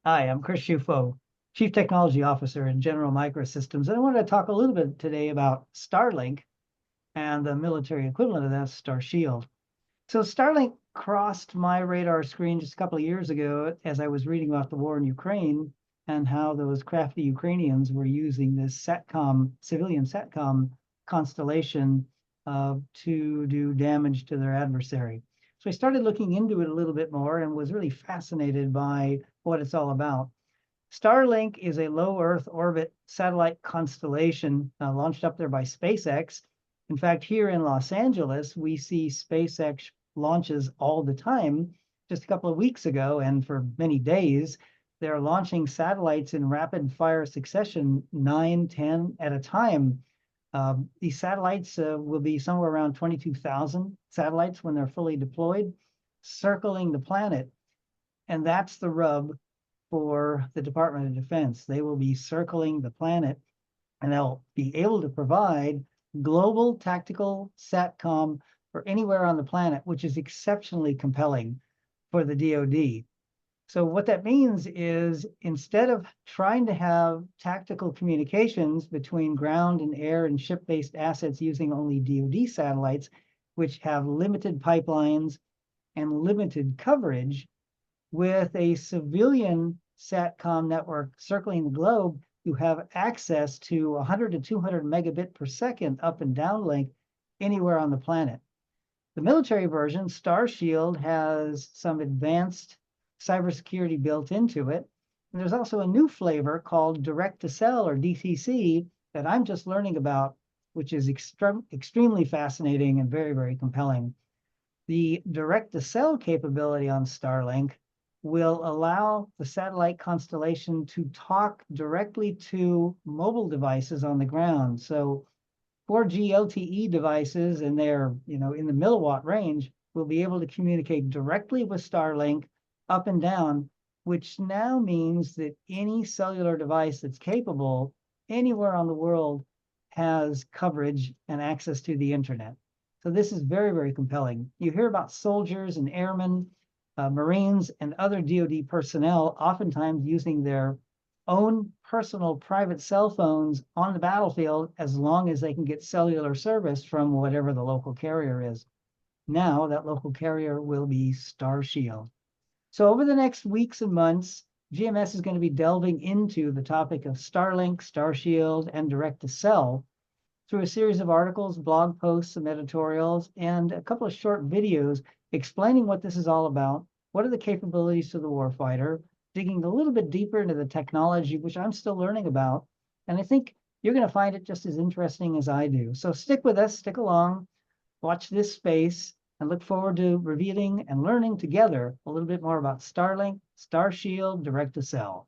Hi, I'm Chris Ciufo, Chief Technology Officer in General Microsystems, and I wanted to talk a little bit today about Starlink and the military equivalent of that, Starshield. So Starlink crossed my radar screen just a couple of years ago as I was reading about the war in Ukraine and how those crafty Ukrainians were using this SATCOM, civilian SATCOM constellation to do damage to their adversary. So I started looking into it a little bit more and was really fascinated by what it's all about. Starlink is a low Earth orbit satellite constellation launched up there by SpaceX. In fact, here in Los Angeles, we see SpaceX launches all the time. Just a couple of weeks ago, and for many days, they're launching satellites in rapid fire succession, 9, 10 at a time. These satellites will be somewhere around 22,000 satellites when they're fully deployed, circling the planet. And that's the rub for the Department of Defense. They will be circling the planet and they'll be able to provide global tactical SATCOM for anywhere on the planet, which is exceptionally compelling for the DoD. So what that means is instead of trying to have tactical communications between ground and air and ship-based assets using only DoD satellites, which have limited pipelines and limited coverage, with a civilian SATCOM network circling the globe, you have access to 100 to 200 megabit per second up and downlink anywhere on the planet. The military version, Starshield, has some advanced cybersecurity built into it. And there's also a new flavor called direct to cell or DTC that I'm just learning about, which is extremely fascinating and very, very compelling. The direct to cell capability on Starlink will allow the satellite constellation to talk directly to mobile devices on the ground. So 4G LTE devices and they're, in the milliwatt range will be able to communicate directly with Starlink up and down, which now means that any cellular device that's capable anywhere on the world has coverage and access to the internet. So this is very, very compelling. You hear about soldiers and airmen, Marines, and other DoD personnel oftentimes using their own personal private cell phones on the battlefield as long as they can get cellular service from whatever the local carrier is. Now that local carrier will be Starshield. So over the next weeks and months, GMS is going to be delving into the topic of Starlink, Starshield, and direct to cell through a series of articles, blog posts, some editorials, and a couple of short videos explaining what this is all about, what are the capabilities to the warfighter, digging a little bit deeper into the technology, which I'm still learning about. And I think you're going to find it just as interesting as I do. So stick with us, stick along, watch this space, and look forward to revealing and learning together a little bit more about Starlink, Starshield, direct to cell.